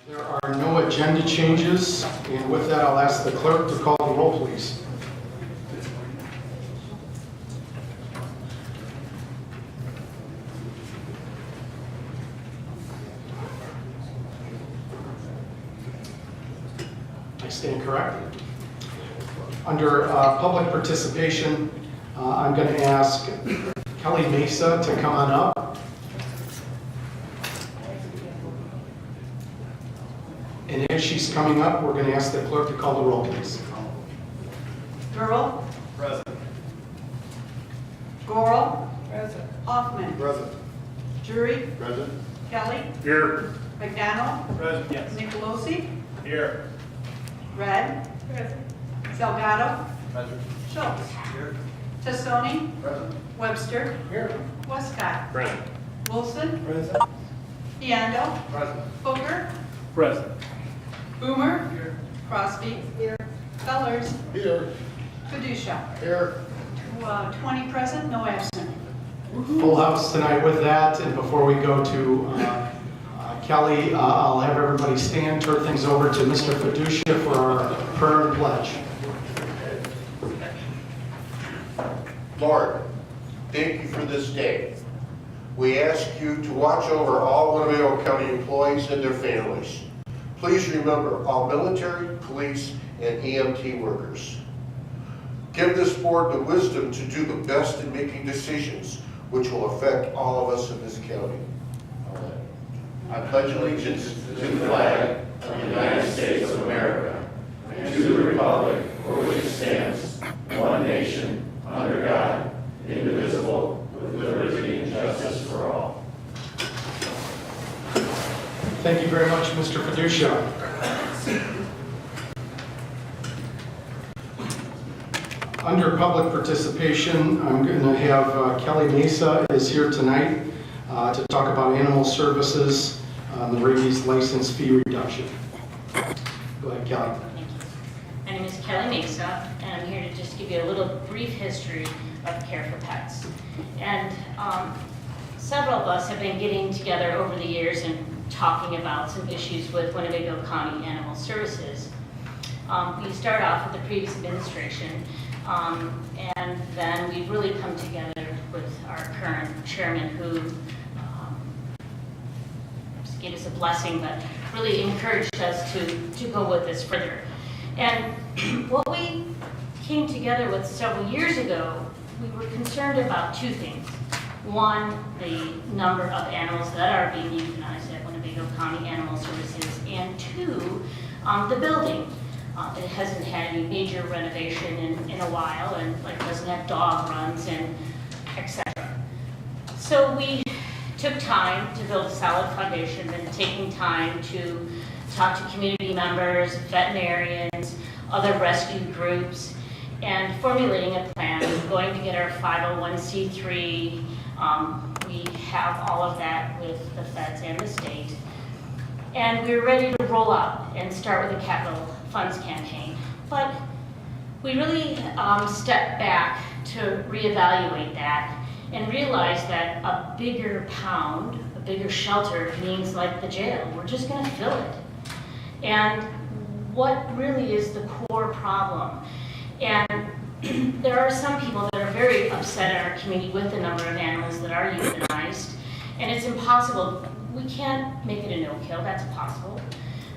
There are no agenda changes, and with that, I'll ask the clerk to call the roll, please. I stand corrected. Under public participation, I'm going to ask Kelly Mesa to come on up. And as she's coming up, we're going to ask the clerk to call the roll, please. Durrell? Present. Gorel? Present. Hoffman? Present. Jury? Present. Kelly? Here. McDonald? Present. Yes. Nicolosi? Here. Red? Present. Salgado? Present. Schultz? Here. Tassoni? Present. Webster? Here. Westcott? Present. Wilson? Present. Piando? Present. Hooker? Present. Boomer? Here. Crosby? Here. Fellers? Here. Kadusha? Here. 20 present, no absent. Full house tonight with that, and before we go to Kelly, I'll have everybody stand, turn things over to Mr. Fiducia for our prayer and pledge. Lord, thank you for this day. We ask you to watch over all Winnebago County employees and their families. Please remember all military, police, and EMT workers. Give this board the wisdom to do the best in making decisions which will affect all of us in this county. I pledge allegiance to the flag of the United States of America and to the republic for which it stands, one nation, under God, indivisible, with liberty and justice for all. Thank you very much, Mr. Fiducia. Under public participation, I'm going to have Kelly Mesa is here tonight to talk about animal services, the rabies license fee reduction. Go ahead, Kelly. Thank you. My name is Kelly Mesa, and I'm here to just give you a little brief history of Care for Pets. And several of us have been getting together over the years and talking about some issues with Winnebago County Animal Services. We started off with the previous administration, and then we've really come together with our current chairman who just gave us a blessing, but really encouraged us to go with this further. And what we came together with several years ago, we were concerned about two things. One, the number of animals that are being euthanized at Winnebago County Animal Services, and two, the building. It hasn't had any major renovation in a while, and like doesn't have dog runs and etc. So we took time to build a solid foundation, and taking time to talk to community members, veterinarians, other rescue groups, and formulating a plan, going to get our 501c3. We have all of that with the feds and the state. And we're ready to roll out and start with a capital funds campaign. But we really stepped back to reevaluate that and realize that a bigger pound, a bigger shelter means like the jail. We're just gonna fill it. And what really is the core problem? And there are some people that are very upset in our community with the number of animals that are euthanized, and it's impossible. We can't make it a no-kill, that's impossible.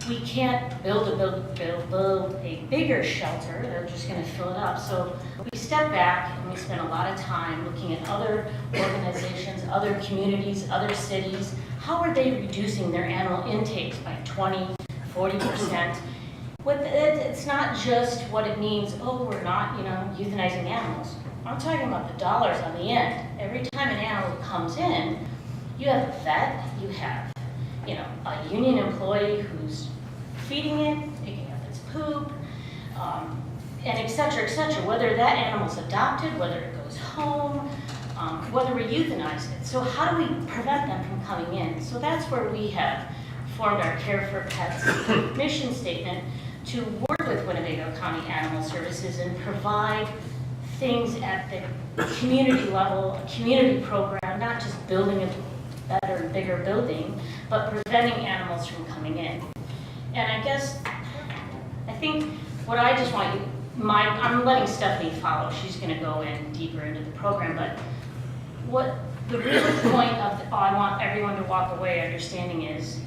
We can't build a bigger shelter, they're just gonna fill it up. So we stepped back and we spent a lot of time looking at other organizations, other communities, other cities. How are they reducing their animal intakes by 20, 40%? It's not just what it means, oh, we're not, euthanizing animals. I'm talking about the dollars on the end. Every time an animal comes in, you have a vet, you have, a union employee who's feeding it, picking up its poop, and et cetera, whether that animal's adopted, whether it goes home, whether we euthanize it. So how do we prevent them from coming in? So that's where we have formed our Care for Pets mission statement to work with Winnebago County Animal Services and provide things at the community level, a community program, not just building a better, bigger building, but preventing animals from coming in. And I guess, I think what I just want you, I'm letting Stephanie follow. She's going to go in deeper into the program, but what the real point of, I want everyone to walk away understanding is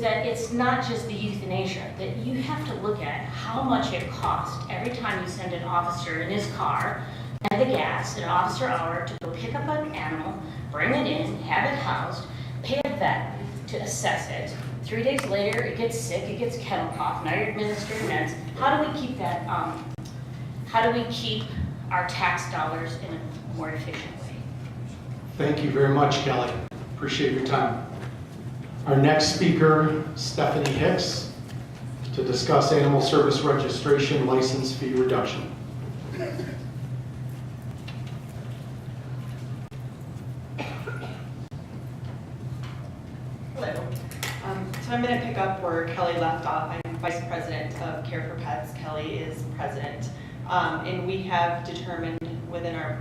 that it's not just the euthanasia, that you have to look at how much it costs every time you send an officer in his car and the gas, an officer hour, to go pick up an animal, bring it in, have it housed, pay a vet to assess it. 3 days later, it gets sick, it gets kennel cough, now you're administering meds. How do we keep that, how do we keep our tax dollars in a more efficient way? Thank you very much, Kelly. Appreciate your time. Our next speaker, Stephanie Hicks, to discuss animal service registration license fee reduction. Hello. So I'm going to pick up where Kelly left off. I'm Vice President of Care for Pets. Kelly is President. And we have determined within our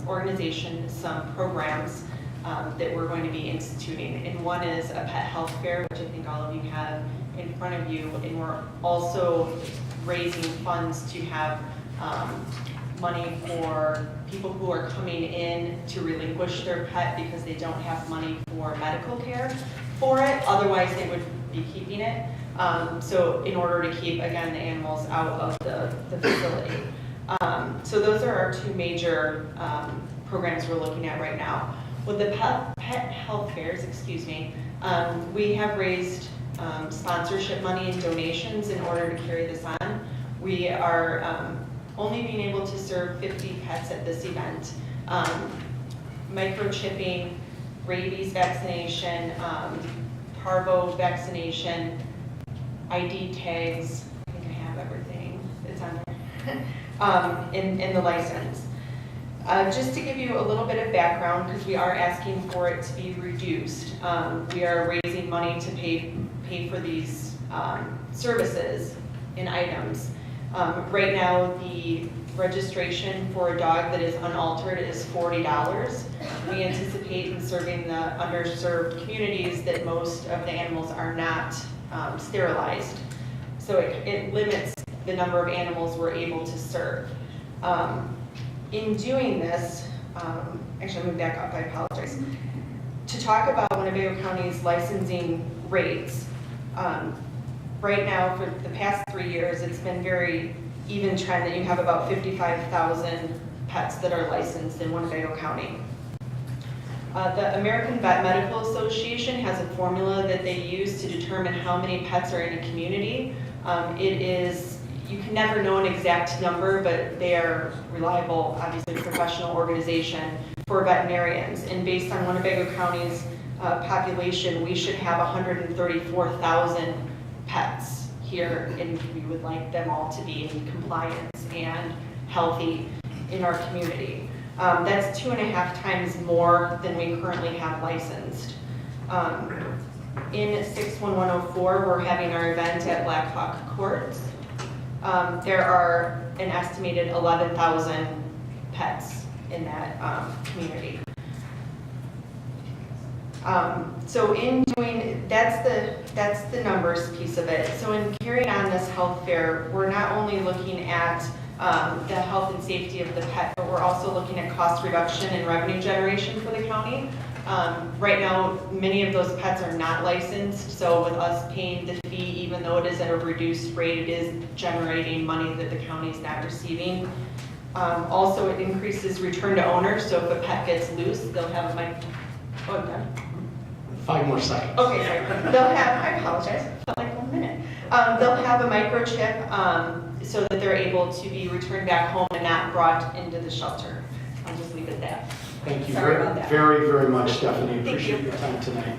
organization some programs that we're going to be instituting. And one is a pet health fair, which I think all of you have in front of you. And we're also raising funds to have money for people who are coming in to relinquish their pet because they don't have money for medical care for it. Otherwise, they would be keeping it. So in order to keep, again, the animals out of the facility. So those are our two major programs we're looking at right now. With the pet health fairs, we have raised sponsorship money and donations in order to carry this on. We are only being able to serve 50 pets at this event. Microchipping, rabies vaccination, parvo vaccination, ID tags, I think I have everything that's on there, in the license. Just to give you a little bit of background, because we are asking for it to be reduced, we are raising money to pay for these services and items. Right now, the registration for a dog that is unaltered is $40. We anticipate in serving the underserved communities that most of the animals are not sterilized. So it limits the number of animals we're able to serve. In doing this, actually I'm going to back up, I apologize. To talk about Winnebago County's licensing rates, right now for the past 3 years, it's been very even trend that you have about 55,000 pets that are licensed in Winnebago County. The American Vet Medical Association has a formula that they use to determine how many pets are in a community. You can never know an exact number, but they are reliable, obviously professional organization for veterinarians. And based on Winnebago County's population, we should have 134,000 pets here, and we would like them all to be in compliance and healthy in our community. That's 2.5 times more than we currently have licensed. In 61104, we're having our event at Black Hawk Courts. There are an estimated 11,000 pets in that community. So in doing, that's the numbers piece of it. So in carrying on this health fair, we're not only looking at the health and safety of the pet, but we're also looking at cost reduction and revenue generation for the county. Right now, many of those pets are not licensed, so with us paying the fee, even though it is at a reduced rate, it is generating money that the county is not receiving. Also, it increases return to owners, so if a pet gets loose, they'll have I'm done. 5 more seconds. Okay, sorry. They'll have, I apologize, it felt like 1 minute. They'll have a microchip so that they're able to be returned back home and not brought into the shelter. I'll just leave it at that. Thank you Sorry about that. very, very much, Stephanie. Thank Appreciate you. your time tonight.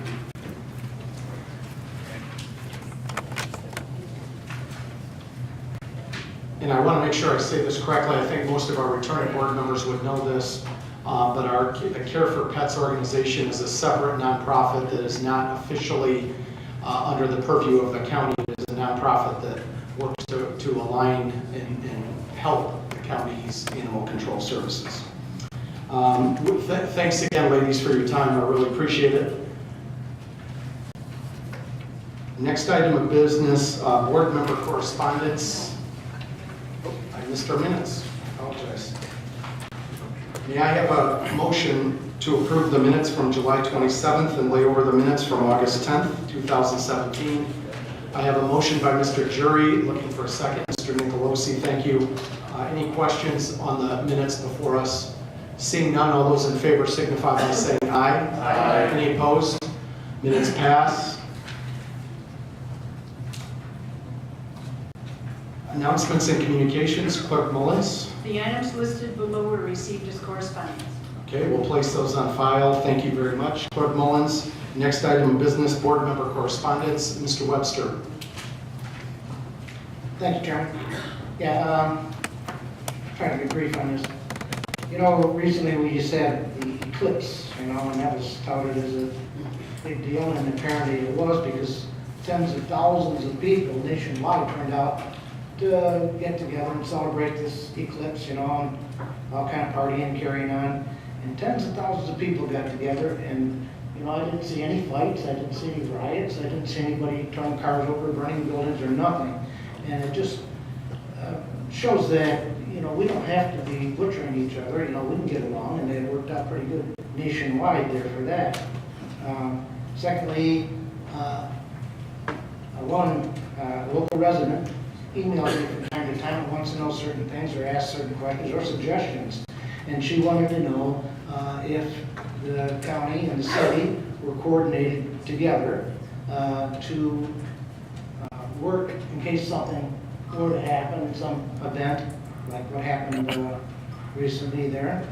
And I want to make sure I say this correctly. I think most of our returning board members would know this, but the Care for Pets organization is a separate nonprofit that is not officially under the purview of the county. It is a nonprofit that works to align and help the county's animal control services. Thanks again, ladies, for your time. I really appreciate it. Next item of business, board member correspondence. Oh, I missed our minutes. I apologize. May I have a motion to approve the minutes from July 27th and lay over the minutes from August 10th, 2017? I have a motion by Mr. Jury, looking for a second. Mr. Nicolosi, thank you. Any questions on the minutes before us? Seeing none, all those in favor signify by saying aye. Aye. Any opposed? Minutes pass. Announcements and communications, Clerk Mullins. The items listed below were received as correspondence. Okay, we'll place those on file. Thank you very much, Clerk Mullins. Next item of business, board member correspondence, Mr. Webster. Thank you, Chairman. Yeah, trying to be brief on this. You know, recently we just had the eclipse, and that was touted as a big deal, and apparently it was, because tens of thousands of people nationwide turned out to get together and celebrate this eclipse, and all kind of partying, carrying on. And tens of thousands of people got together, and I didn't see any fights, I didn't see any riots, I didn't see anybody turning cars over, burning buildings, or nothing. And it just shows that, we don't have to be butchering each other, we can get along, and it worked out pretty good nationwide there for that. Secondly, one local resident emailed me from time to time and wants to know certain things or ask certain questions or suggestions. And she wanted to know if the county and the city were coordinated together to work in case something were to happen, some event like what happened recently there.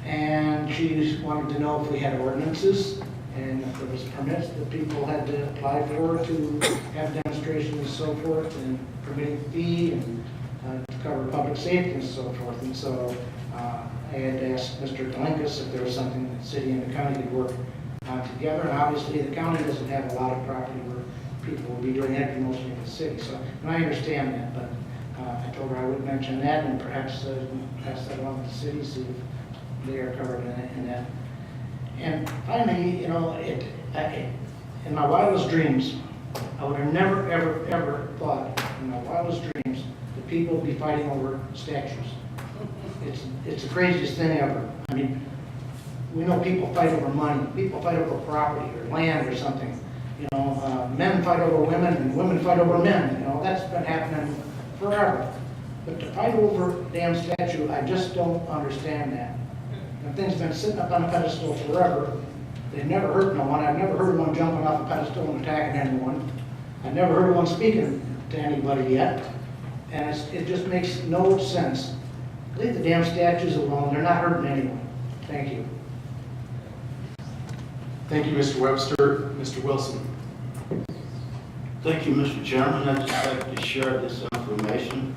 And she wanted to know if we had ordinances and if there was permits that people had to apply for to have demonstrations and so forth, and permitting fee and to cover public safety and so forth. And so I had asked Mr. Delinkus if there was something that the city and the county could work on together. And obviously the county doesn't have a lot of property where people will be doing that, mostly in the city. So, and I understand that, but I told her I would mention that, and perhaps pass that along to the city, see if they are covered in that. And finally, in my wildest dreams, I would have never, ever, ever thought in my wildest dreams that people would be fighting over statues. It's the craziest thing ever. I mean, we know people fight over money, people fight over property or land or something. Men fight over women and women fight over men. That's been happening forever. But to fight over a damn statue, I just don't understand that. And things have been sitting up on a pedestal forever. They've never hurt no one. I've never heard one jumping off a pedestal and attacking anyone. I've never heard one speaking to anybody yet. And it just makes no sense. Leave the damn statues alone. They're not hurting anyone. Thank you. Thank you, Mr. Webster. Mr. Wilson. Thank you, Mr. Chairman. I'd just like to share this information.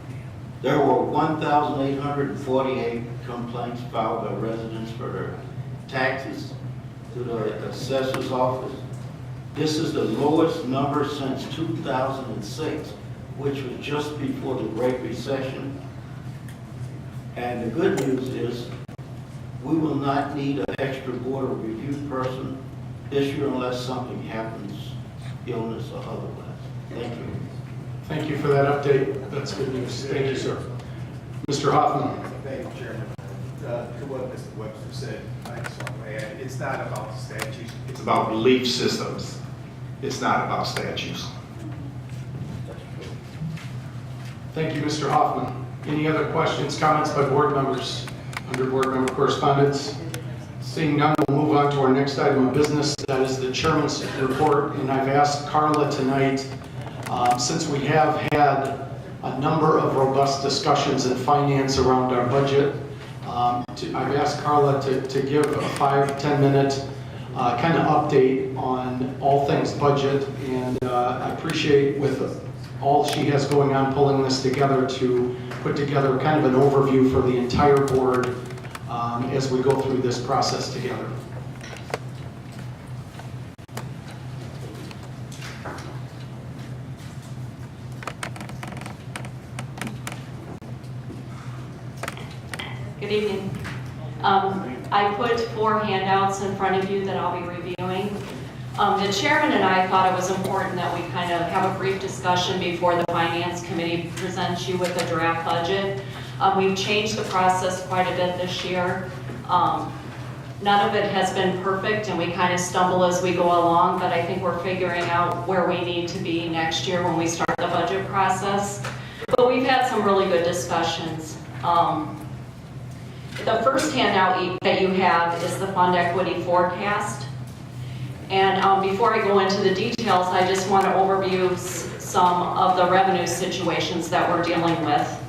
There were 1,848 complaints filed by residents for their taxes to the assessor's office. This is the lowest number since 2006, which was just before the Great Recession. And the good news is we will not need an extra board of review person this year unless something happens, illness or otherwise. Thank you. Thank you for that update. That's good news. Thank you, sir. Mr. Hoffman. Thank you, Chairman. To what Mr. Webster said, I just want to add, it's not about the statutes, it's about belief systems. It's not about statues. Thank you, Mr. Hoffman. Any other questions, comments by board members under board member correspondence? Seeing none, we'll move on to our next item of business. That is the chairman's report. And I've asked Carla tonight, since we have had a number of robust discussions in finance around our budget, I've asked Carla to give a 5-10 minute kind of update on all things budget. And I appreciate with all she has going on pulling this together to put together kind of an overview for the entire board as we go through this process together. Good evening. I put 4 handouts in front of you that I'll be reviewing. The chairman and I thought it was important that we kind of have a brief discussion before the finance committee presents you with a draft budget. We've changed the process quite a bit this year. None of it has been perfect, and we kind of stumble as we go along, but I think we're figuring out where we need to be next year when we start the budget process. But we've had some really good discussions. The first handout that you have is the fund equity forecast. And before I go into the details, I just want to overview some of the revenue situations that we're dealing with.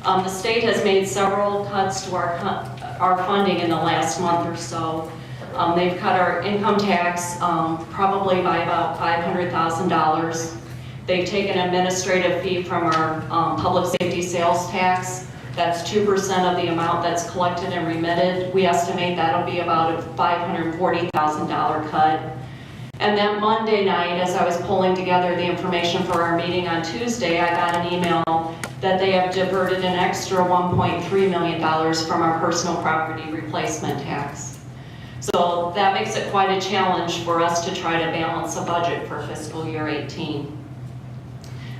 The state has made several cuts to our funding in the last month or so. They've cut our income tax probably by about $500,000. They've taken an administrative fee from our public safety sales tax. That's 2% of the amount that's collected and remitted. We estimate that'll be about a $540,000 cut. And then Monday night, as I was pulling together the information for our meeting on Tuesday, I got an email that they have diverted an extra $1.3 million from our personal property replacement tax. So that makes it quite a challenge for us to try to balance a budget for fiscal year 18.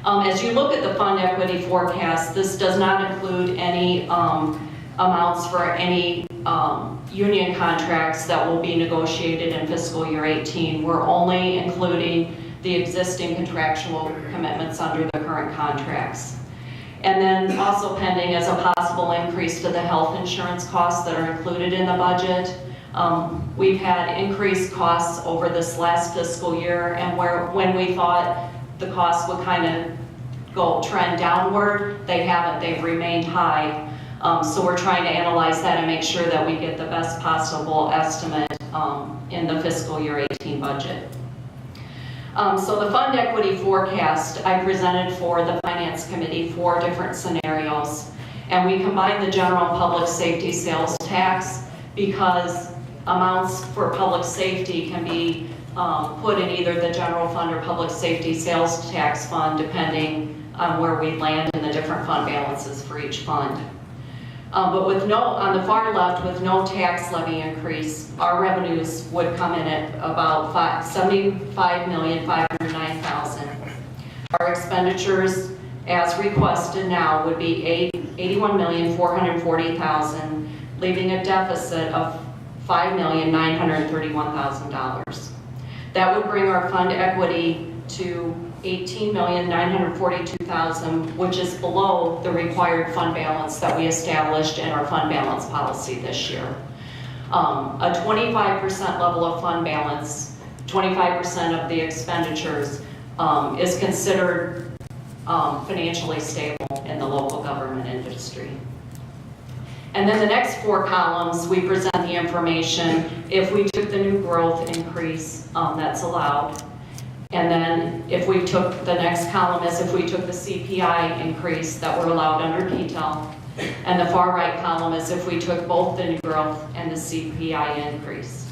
As you look at the fund equity forecast, this does not include any amounts for any union contracts that will be negotiated in fiscal year 18. We're only including the existing contractual commitments under the current contracts. And then also pending is a possible increase to the health insurance costs that are included in the budget. We've had increased costs over this last fiscal year, and when we thought the costs would kind of trend downward, they haven't. They've remained high. So we're trying to analyze that and make sure that we get the best possible estimate in the fiscal year 18 budget. So the fund equity forecast, I presented for the Finance Committee 4 different scenarios. And we combined the general public safety sales tax because amounts for public safety can be put in either the general fund or public safety sales tax fund, depending on where we land in the different fund balances for each fund. But with on the far left, with no tax levy increase, our revenues would come in at about $75,509,000. Our expenditures, as requested now, would be $81,440,000, leaving a deficit of $5,931,000. That would bring our fund equity to $18,942,000, which is below the required fund balance that we established in our fund balance policy this year. A 25% level of fund balance, 25% of the expenditures, is considered financially stable in the local government industry. And then the next 4 columns, we present the information if we took the new growth increase that's allowed. And then if we took, the next column is if we took the CPI increase that were allowed under PTEL. And the far right column is if we took both the new growth and the CPI increase.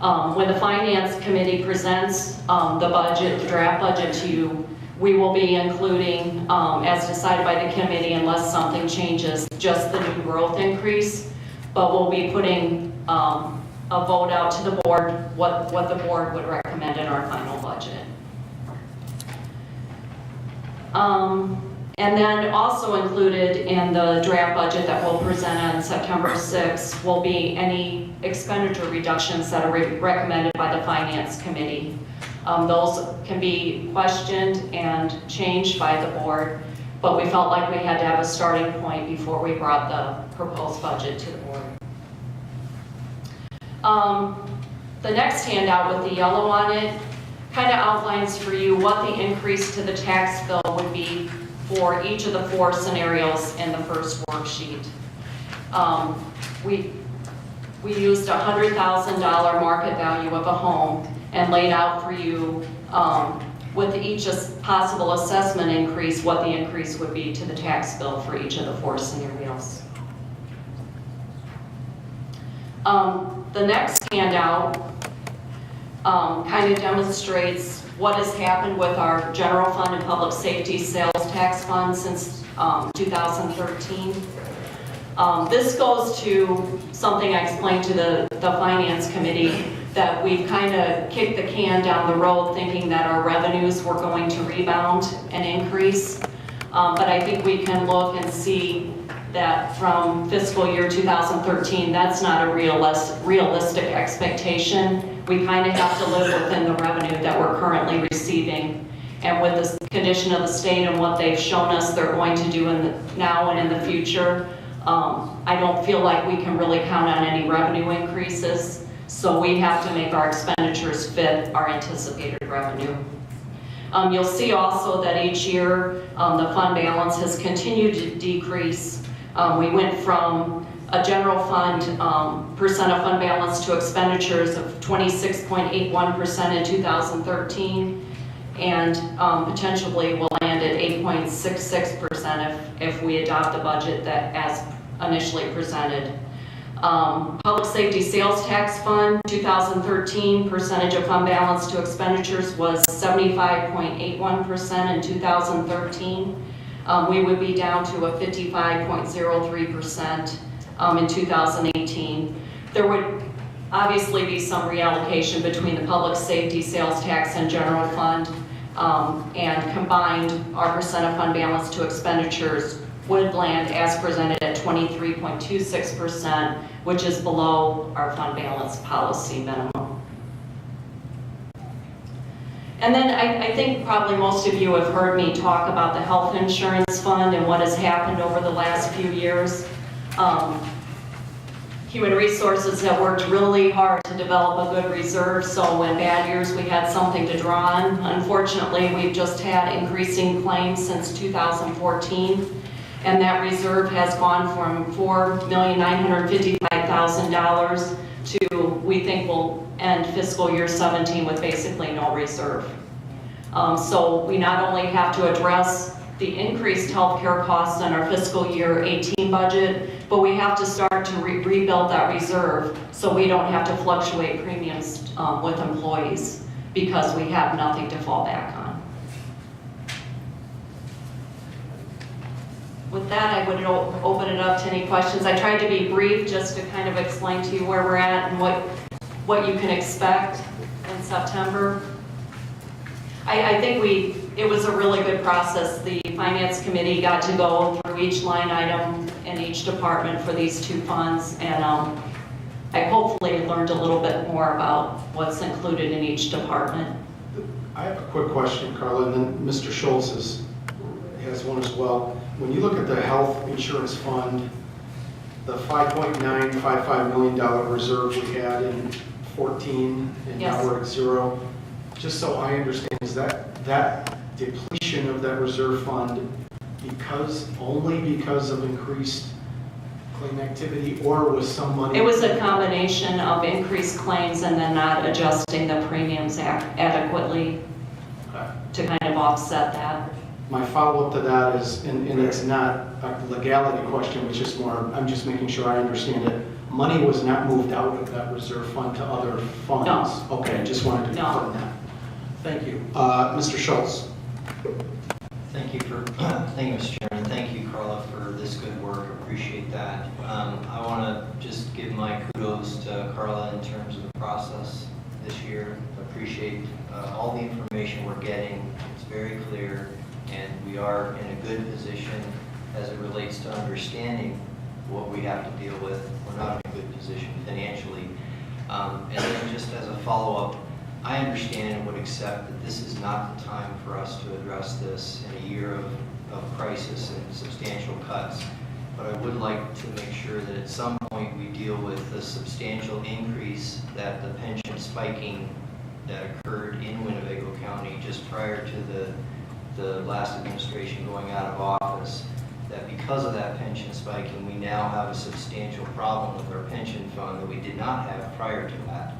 When the Finance Committee presents the budget, the draft budget to you, we will be including, as decided by the committee, unless something changes, just the new growth increase. But we'll be putting a vote out to the board, what the board would recommend in our final budget. And then also included in the draft budget that we'll present on September 6th will be any expenditure reductions that are recommended by the Finance Committee. Those can be questioned and changed by the board, but we felt like we had to have a starting point before we brought the proposed budget to the board. The next handout with the yellow on it kind of outlines for you what the increase to the tax bill would be for each of the 4 scenarios in the first worksheet. We used a $100,000 market value of a home and laid out for you with each possible assessment increase, what the increase would be to the tax bill for each of the 4 scenarios. The next handout kind of demonstrates what has happened with our general fund and public safety sales tax fund since 2013. This goes to something I explained to the Finance Committee. that we've kind of kicked the can down the road thinking that our revenues were going to rebound and increase. But I think we can look and see that from fiscal year 2013, that's not a realistic expectation. We kind of have to live within the revenue that we're currently receiving. And with the condition of the state and what they've shown us they're going to do now and in the future, I don't feel like we can really count on any revenue increases. So we have to make our expenditures fit our anticipated revenue. You'll see also that each year the fund balance has continued to decrease. We went from a general fund percent of fund balance to expenditures of 26.81% in 2013, and potentially will land at 8.66% if we adopt the budget that as initially presented. Public Safety Sales Tax Fund, 2013, percentage of fund balance to expenditures was 75.81% in 2013. We would be down to a 55.03% in 2018. There would obviously be some reallocation between the public safety, sales tax, and general fund, and combined, our percent of fund balance to expenditures would land as presented at 23.26%, which is below our fund balance policy minimum. And then I think probably most of you have heard me talk about the health insurance fund and what has happened over the last few years. Human Resources have worked really hard to develop a good reserve, so when bad years we had something to draw on. Unfortunately, we've just had increasing claims since 2014, and that reserve has gone from $4,955,000 to, we think we'll end fiscal year 17 with basically no reserve. So we not only have to address the increased healthcare costs in our fiscal year 18 budget, but we have to start to rebuild that reserve so we don't have to fluctuate premiums with employees because we have nothing to fall back on. With that, I would open it up to any questions. I tried to be brief just to kind of explain to you where we're at and what you can expect in September. I think it was a really good process. The Finance Committee got to go through each line item in each department for these two funds, and I hopefully learned a little bit more about what's included in each department. I have a quick question, Carla, and then Mr. Schultz has one as well. When you look at the health insurance fund, the $5.955 million reserve we had in 14, and Yes. now we're at zero, just so I understand, is that depletion of that reserve fund only because of increased claim activity, or was some money? It was a combination of increased claims and then not adjusting the premiums adequately to kind of offset that. My follow-up to that is, and it's not a legality question, it's just more, I'm just making sure I understand it. Money was not moved out of that reserve fund to other funds? No. Okay, just wanted to confirm that. Thank you. Mr. Schultz. Thank you, Mr. Chairman. Thank you, Carla, for this good work. Appreciate that. I want to just give my kudos to Carla in terms of the process this year. Appreciate all the information we're getting. It's very clear, and we are in a good position as it relates to understanding what we have to deal with. We're not in a good position financially. And then just as a follow-up, I understand and would accept that this is not the time for us to address this in a year of crisis and substantial cuts. But I would like to make sure that at some point we deal with the substantial increase that the pension spiking that occurred in Winnebago County just prior to the last administration going out of office, that because of that pension spiking, we now have a substantial problem with our pension fund that we did not have prior to that.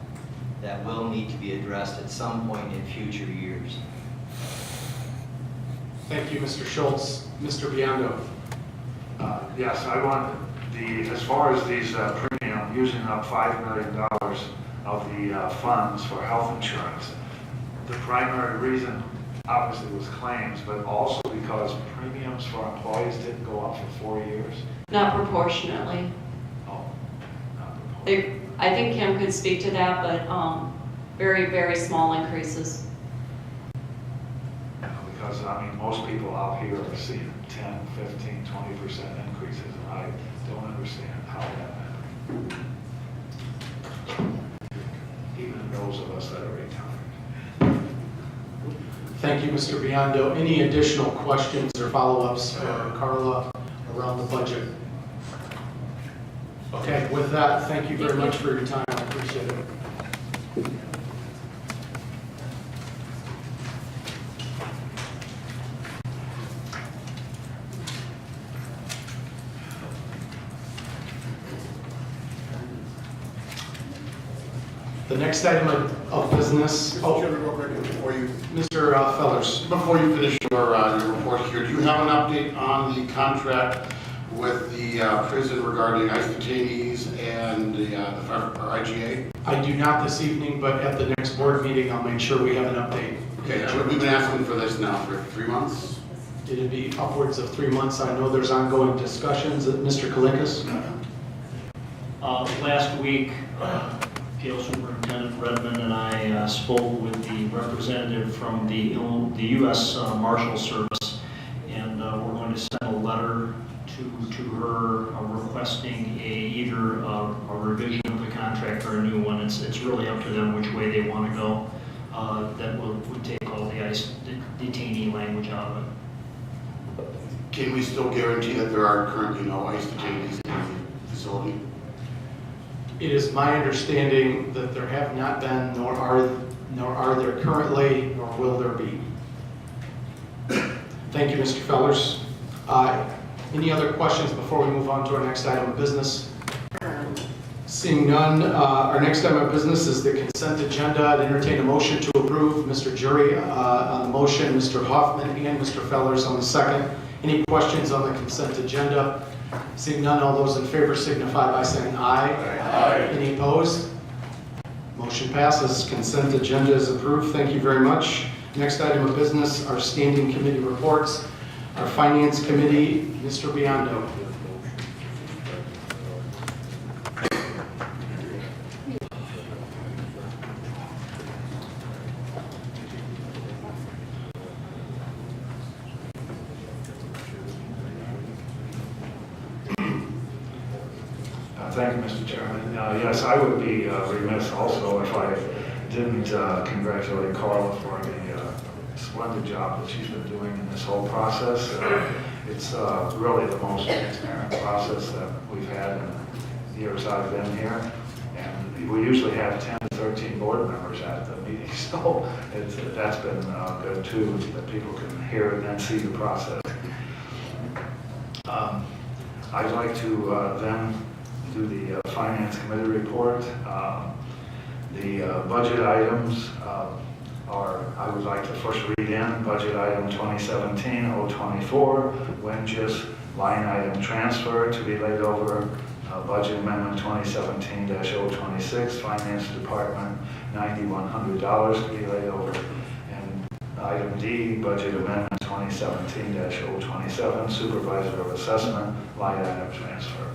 That will need to be addressed at some point in future years. Thank you, Mr. Schultz. Mr. Biondo. Yes, I want as far as these premium, using up $5 million of the funds for health insurance, the primary reason obviously was claims, but also because premiums for employees didn't go up for 4 years. Not proportionately. Oh, not I think Kim could speak to that, but very, very small increases. Because, I mean, most people out here are seeing 10, 15, 20% increases, and I don't understand how that happens. Even those of us that are retired. Thank you, Mr. Biondo. Any additional questions or follow-ups for Carla around the budget? Okay, with that, thank you very much for your time. I appreciate it. The next item of business. Mr. Chairman, real quick, before you, Mr. Fellers. Before you finish your report here, do you have an update on the contract with the prison regarding ICE detainees and the IGA? I do not this evening, but at the next board meeting, I'll make sure we have an update. Okay, we've been asking for this now for 3 months. It'd be upwards of 3 months. I know there's ongoing discussions. Mr. Kalinkas? Last week, Jail Superintendent Redmond and I spoke with the representative from the U.S. Marshal Service, and we're going to send a letter to her requesting either a revision of the contract or a new one. It's really up to them which way they want to go. That would take all the ICE detainee language out of it. Can we still guarantee that there are currently no ICE detainees in the facility? It is my understanding that there have not been, nor are there currently, nor will there be. Thank you, Mr. Fellers. Any other questions before we move on to our next item of business? Seeing none, our next item of business is the consent agenda. I'd entertain a motion to approve. Mr. Jury on the motion, Mr. Hoffman and Mr. Fellers on the second. Any questions on the consent agenda? Seeing none, all those in favor signify by saying aye. Aye. Any opposed? Motion passes. Consent agenda is approved. Thank you very much. Next item of business, our standing committee reports. Our Finance Committee, Mr. Biondo. Thank you, Mr. Chairman. Yes, I would be remiss also if I didn't congratulate Carla for the splendid job that she's been doing in this whole process. It's really the most transparent process that we've had in the years I've been here. And we usually have 10 to 13 board members at the meeting, so that's been good too, that people can hear and then see the process. I'd like to then do the Finance Committee report. The budget items I would like to first read in budget item 2017-024, Winges line item transfer to be laid over, budget amendment 2017-026, Finance Department $9,100 to be laid over, and item D, budget amendment 2017-027, Supervisor of Assessment line item transfer.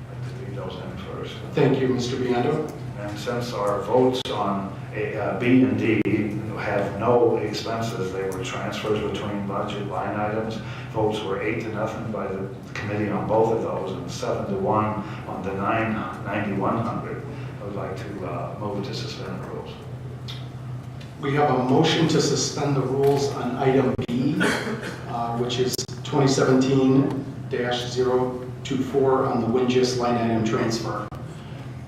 I'd like to read those in first. Thank you, Mr. Biondo. And since our votes on B and D have no expenses, they were transfers between budget line items. Votes were 8-0 by the committee on both of those, and 7-1 on the 9,100. I would like to move to suspend the rules. We have a motion to suspend the rules on item B, which is 2017-024 on the Winges line item transfer.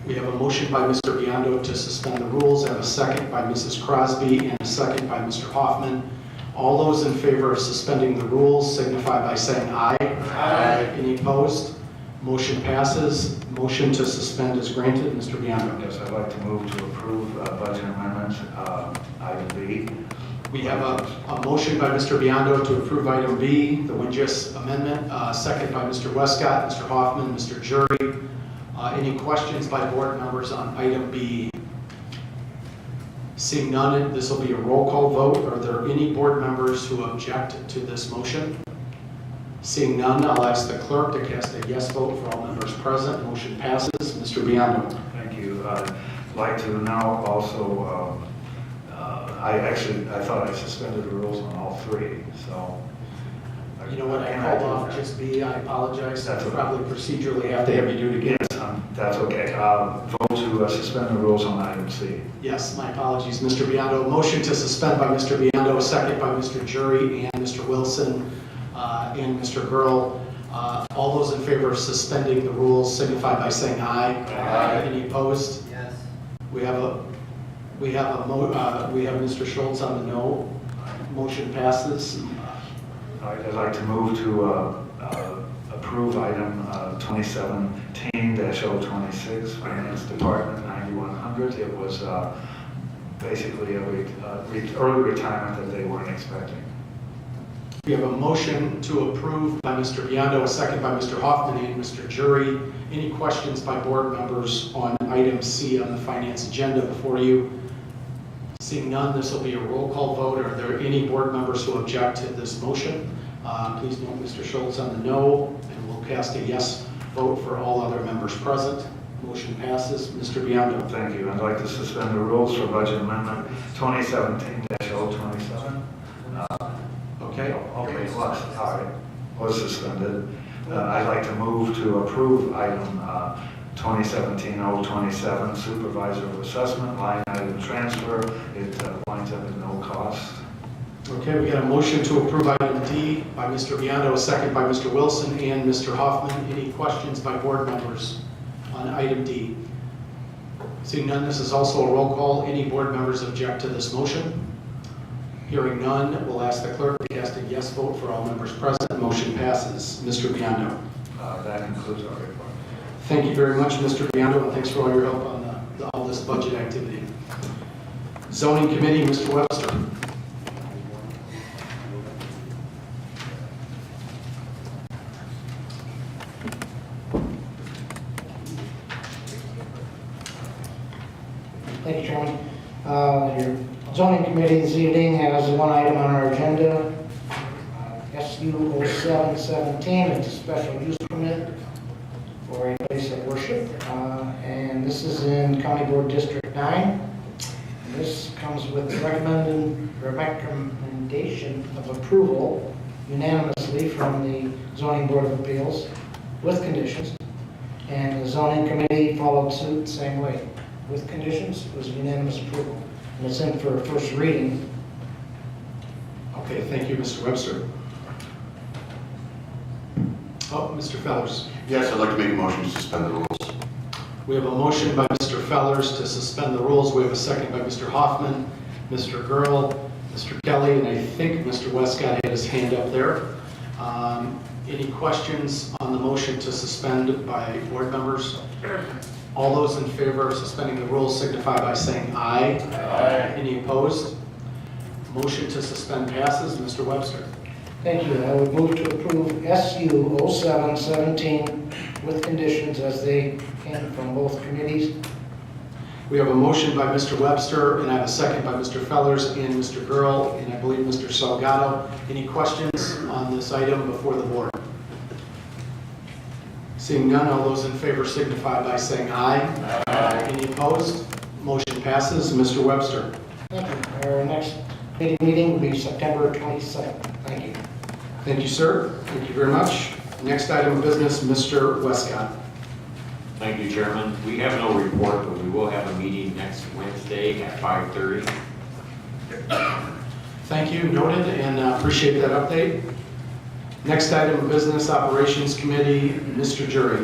We have a motion by Mr. Biondo to suspend the rules, and a second by Mrs. Crosby, and a second by Mr. Hoffman. All those in favor of suspending the rules signify by saying aye. Aye. Any opposed? Motion passes. Motion to suspend is granted. Mr. Biondo. Yes, I'd like to move to approve budget amendment item B. We have a motion by Mr. Biondo to approve item B, the Winges amendment, second by Mr. Westcott, Mr. Hoffman, Mr. Jury. Any questions by board members on item B? Seeing none, this will be a roll call vote. Are there any board members who object to this motion? Seeing none, I'll ask the clerk to cast a yes vote for all members present. Motion passes. Mr. Biondo. Thank you. I'd like to now also, I thought I suspended the rules on all three, so. You know what, I Can called do off that? just B, I apologize. That's okay. Probably procedurally have to have you do it again. Yes, that's okay. Vote to suspend the rules on item C. Yes, my apologies, Mr. Biondo. Motion to suspend by Mr. Biondo, second by Mr. Jury and Mr. Wilson and Mr. Gurl. All those in favor of suspending the rules signify by saying aye. Aye. Any opposed? Yes. We have Mr. Schultz on the no. Motion passes. I'd like to move to approve item 2017-026, Finance Department 9100. It was basically a early retirement that they weren't expecting. We have a motion to approve by Mr. Biondo, a second by Mr. Hoffman and Mr. Jury. Any questions by board members on item C on the finance agenda before you? Seeing none, this will be a roll call vote. Are there any board members who object to this motion? Please note Mr. Schultz on the no, and we'll cast a yes vote for all other members present. Motion passes. Mr. Biondo. Thank you. I'd like to suspend the rules for budget amendment 2017-027. Okay? Okay, was suspended. I'd like to move to approve item 2017-027, supervisor of assessment, line item transfer. It winds up at no cost. Okay, we got a motion to approve item D by Mr. Biondo, a second by Mr. Wilson and Mr. Hoffman. Any questions by board members on item D? Seeing none, this is also a roll call. Any board members object to this motion? Hearing none, we'll ask the clerk to cast a yes vote for all members present. Motion passes. Mr. Biondo. That concludes our report. Thank you very much, Mr. Biondo, and thanks for all your help on all this budget activity. Zoning Committee, Mr. Webster. Thank you, Chairman. Your zoning committee this evening has one item on our agenda, SU 0717. It's a special use permit for a place of worship, and this is in County Board District 9. And this comes with recommendation of approval unanimously from the Zoning Board of Appeals with conditions, and the zoning committee followed suit the same way. With conditions, it was unanimous approval. And it's in for a first reading. Okay, thank you, Mr. Webster. Oh, Mr. Fellers. Yes, I'd like to make a motion to suspend the rules. We have a motion by Mr. Fellers to suspend the rules. We have a second by Mr. Hoffman, Mr. Gurl, Mr. Kelly, and I think Mr. Westcott had his hand up there. Any questions on the motion to suspend by board members? All those in favor of suspending the rules signify by saying aye. Aye. Any opposed? Motion to suspend passes. Mr. Webster. Thank you. I would move to approve SU 0717 with conditions as they came from both committees. We have a motion by Mr. Webster, and I have a second by Mr. Fellers and Mr. Gurl, and I believe Mr. Salgado. Any questions on this item before the board? Seeing none, all those in favor signify by saying aye. Aye. Any opposed? Motion passes. Mr. Webster. Thank you. Our next committee meeting will be September 27th. Thank you. Thank you, sir. Thank you very much. Next item of business, Mr. Westcott. Thank you, Chairman. We have no report, but we will have a meeting next Wednesday at 5:30. Thank you, noted, and appreciate that update. Next item of business, Operations Committee, Mr. Jury.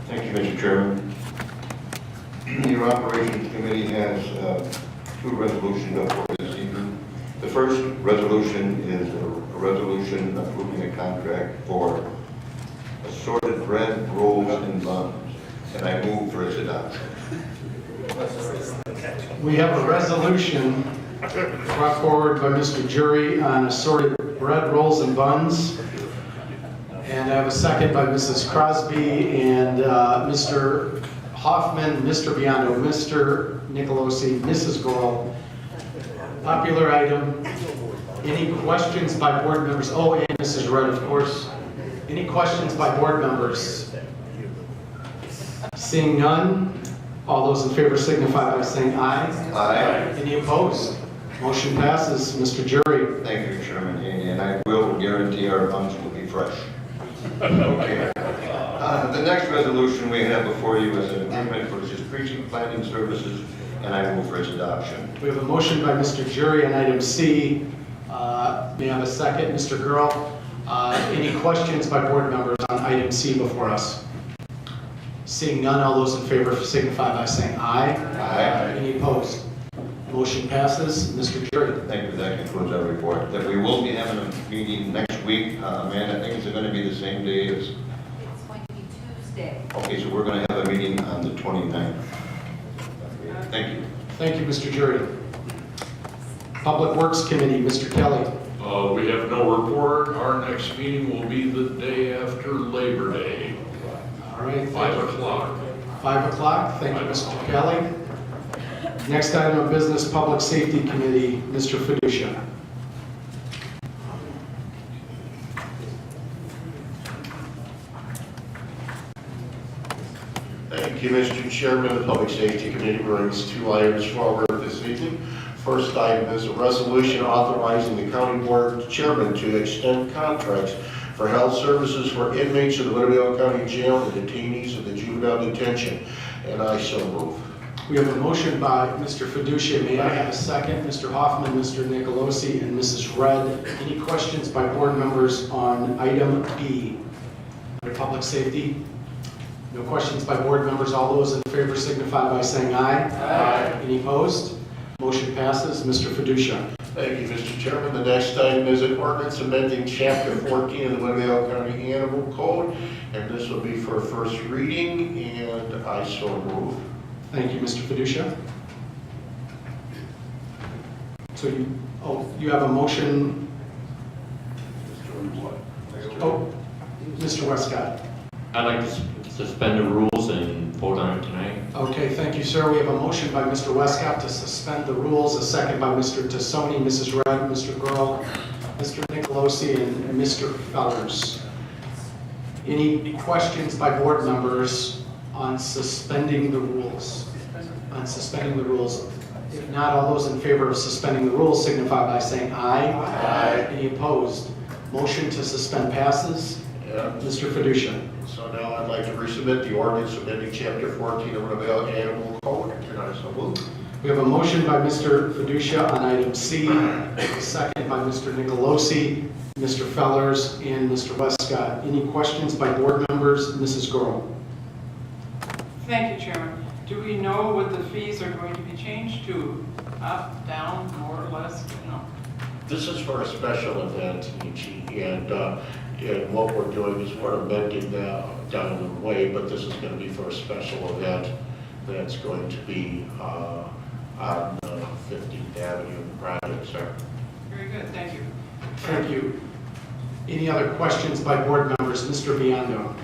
Thank you, Mr. Chairman. Your Operations Committee has two resolutions up for this evening. The first resolution is a resolution approving a contract for assorted bread, rolls, and buns, and I move for its adoption. We have a resolution brought forward by Mr. Jury on assorted bread, rolls, and buns. And I have a second by Mrs. Crosby and Mr. Hoffman, Mr. Biondo, Mr. Nicolosi, Mrs. Goral. Popular item. Any questions by board members? Oh, and Mrs. Rudd, of course. Any questions by board members? Seeing none, all those in favor signify by saying aye. Aye. Any opposed? Motion passes. Mr. Jury. Thank you, Chairman, and I will guarantee our lunch will be fresh. Okay. The next resolution we have before you is an agreement for precinct planning services, and I move for its adoption. We have a motion by Mr. Jury on item C. May I have a second? Mr. Girl. Any questions by board members on item C before us? Seeing none, all those in favor signify by saying aye. Aye. Any opposed? Motion passes. Mr. Jury. Thank you. That concludes our report. That we will be having a meeting next week. Amanda, I think it's going to be the same day as... It's going to be Tuesday. Okay, so we're going to have a meeting on the 29th. Thank you. Thank you, Mr. Jury. Public Works Committee, Mr. Kelly. We have no report. Our next meeting will be the day after Labor Day, All right. 5 o'clock. 5 o'clock. Thank you, Mr. Kelly. Next item of business, Public Safety Committee, Mr. Fiducia. Thank you, Mr. Chairman. The Public Safety Committee brings two items forward this evening. First item is a resolution authorizing the county board chairman to extend contracts for health services for inmates of the Winnebago County Jail and detainees of the juvenile detention, and I so move. We have a motion by Mr. Fiducia. May I have a second? Mr. Hoffman, Mr. Nicolosi, and Mrs. Rudd. Any questions by board members on item B? Under Public Safety? No questions by board members. All those in favor signify by saying aye. Aye. Any opposed? Motion passes. Mr. Fiducia. Thank you, Mr. Chairman. The next item is an ordinance amending Chapter 14 of the Winnebago County Animal Code, and this will be for first reading, and I so move. Thank you, Mr. Fiducia. So you have a motion. Oh, Mr. Westcott. I'd like to suspend the rules and vote on it tonight. Okay, thank you, sir. We have a motion by Mr. Westcott to suspend the rules, a second by Mr. Tassoni, Mrs. Rudd, Mr. Grohl, Mr. Nicolosi, and Mr. Fellers. Any questions by board members on suspending the rules? On suspending the rules. If not, all those in favor of suspending the rules signify by saying aye. Aye. Any opposed? Motion to suspend passes. Mr. Fiducia. So now I'd like to resubmit the ordinance amending Chapter 14 of the Winnebago Animal Code, and I so move. We have a motion by Mr. Fiducia on item C, a second by Mr. Nicolosi, Mr. Fellers, and Mr. Westcott. Any questions by board members? Mrs. Goral. Thank you, Chairman. Do we know what the fees are going to be changed to? Up, down, more or less? No. This is for a special event, and what we're doing is we're amending down the way, but this is going to be for a special event that's going to be on 15th Avenue project, sir. Very good, thank you. Thank you. Any other questions by board members? Mr. Biondo.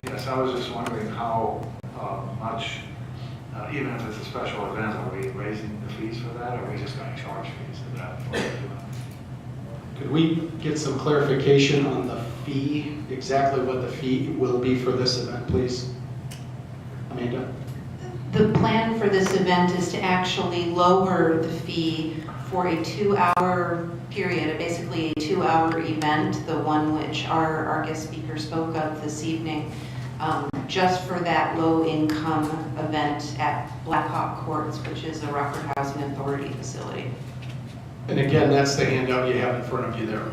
Yes, I was just wondering how much, even if it's a special event, are we raising the fees for that, or are we just going to charge fees for that? Could we get some clarification on the fee, exactly what the fee will be for this event, please? Amanda? The plan for this event is to actually lower the fee for a 2-hour period, basically a 2-hour event, the one which our guest speaker spoke of this evening, just for that low-income event at Blackhawk Courts, which is a Rockford Housing Authority facility. And again, that's the handout you have in front of you there.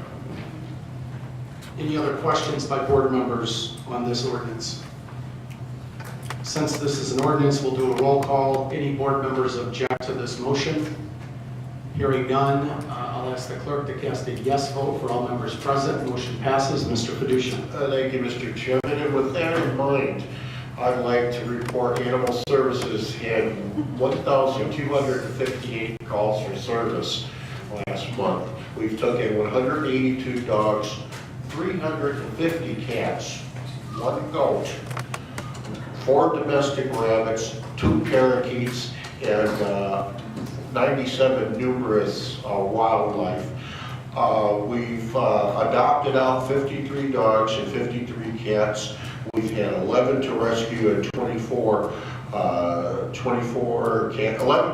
Any other questions by board members on this ordinance? Since this is an ordinance, we'll do a roll call. Any board members object to this motion? Hearing none, I'll ask the clerk to cast a yes vote for all members present. Motion passes. Mr. Fiducia. Thank you, Mr. Chairman. And with that in mind, I'd like to report Animal Services had 1,258 calls for service last month. We've taken 182 dogs, 350 cats, 1 goat, 4 domestic rabbits, 2 parakeets, and 97 numerous wildlife. We've adopted out 53 dogs and 53 cats. We've had 11 to rescue and 11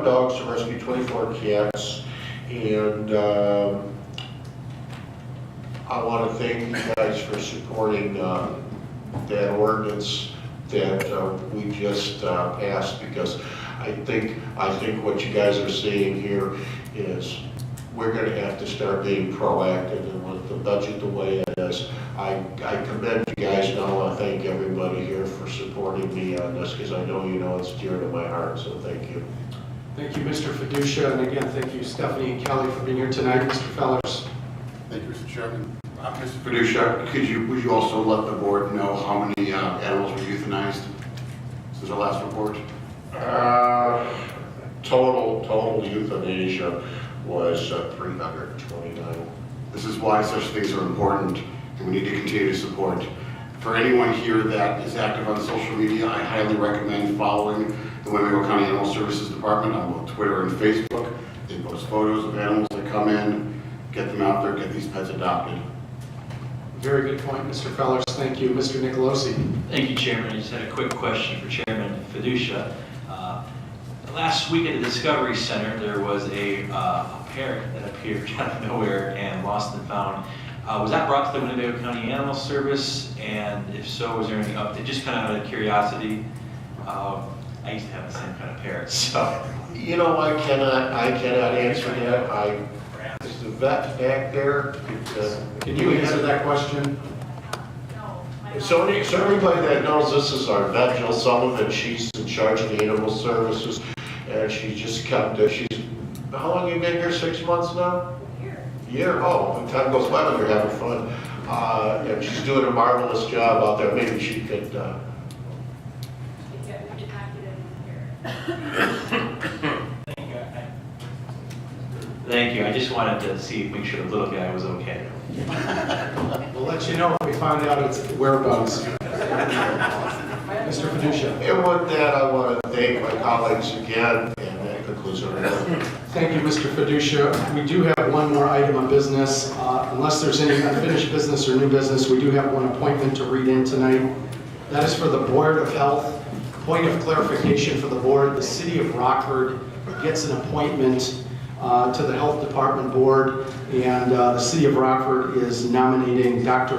dogs to rescue, 24 cats. And I want to thank you guys for supporting that ordinance that we just passed, because I think what you guys are seeing here is we're going to have to start being proactive, and with the budget the way it is, I commend you guys, and I want to thank everybody here for supporting me on this, because I know you know it's dear to my heart, so thank you. Thank you, Mr. Fiducia, and again, thank you, Stephanie and Kelly, for being here tonight. Mr. Fellers. Thank you, Mr. Chairman. Mr. Fiducia, would you also let the board know how many animals were euthanized since our last report? Total euthanasia was 329. This is why such things are important, and we need to continue to support. For anyone here that is active on social media, I highly recommend following the Winnebago County Animal Services Department on both Twitter and Facebook. They post photos of animals that come in, get them out there, get these pets adopted. Very good point, Mr. Fellers. Thank you. Mr. Nicolosi. Thank you, Chairman. I just had a quick question for Chairman Fiducia. Last week at the Discovery Center, there was a parrot that appeared out of nowhere and lost and found. Was that brought to the Winnebago County Animal Service? And if so, was there any update? Just kind of out of curiosity. I used to have the same kind of parrot, so. You know, I cannot answer that. Is the vet back there? Can you answer that question? So everybody that knows, this is our vet, Jill Sullivan. She's in charge of the animal services, and she just kept, how long have you been here, 6 months now? Year. Oh, the time goes by when you're having fun. And she's doing a marvelous job out there. Maybe she could, Thank you. I just wanted to make sure the little guy was okay. We'll let you know if we find out its whereabouts. Mr. Fiducia. And with that, I want to thank my colleagues again, and that concludes our report. Thank you, Mr. Fiducia. We do have one more item of business. Unless there's any unfinished business or new business, we do have one appointment to read in tonight. That is for the Board of Health. Point of clarification for the board, the City of Rockford gets an appointment to the Health Department Board, and the City of Rockford is nominating Dr.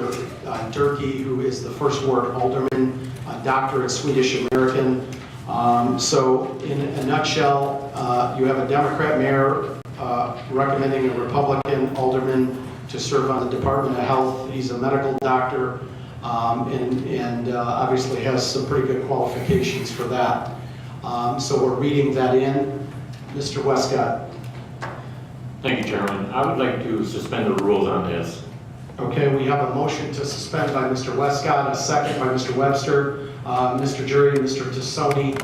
Durkee, who is the First Ward Alderman, a doctorate Swedish American. So in a nutshell, you have a Democrat mayor recommending a Republican alderman to serve on the Department of Health. He's a medical doctor and obviously has some pretty good qualifications for that. So we're reading that in. Mr. Westcott. Thank you, Chairman. I would like to suspend the rules on this. Okay, we have a motion to suspend by Mr. Westcott, a second by Mr. Webster, Mr. Jury, Mr. Tassoni.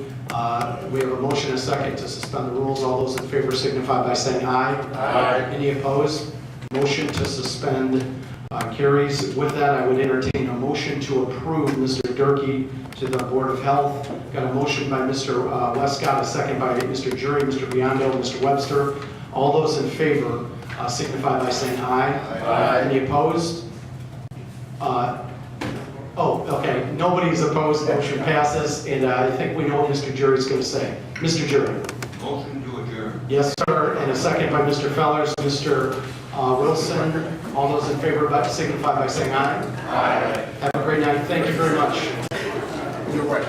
We have a motion and a second to suspend the rules. All those in favor signify by saying aye. Aye. Any opposed? Motion to suspend carries. With that, I would entertain a motion to approve Mr. Durkee to the Board of Health. Got a motion by Mr. Westcott, a second by Mr. Jury, Mr. Biondo, Mr. Webster. All those in favor signify by saying aye. Aye. Any opposed? Okay. Nobody's opposed. Motion passes. And I think we know what Mr. Jury's going to say. Mr. Jury. Motion to adjourn. Yes, sir. And a second by Mr. Fellers. Mr. Wilson. All those in favor signify by saying aye. Aye. Have a great night. Thank you very much. You're right.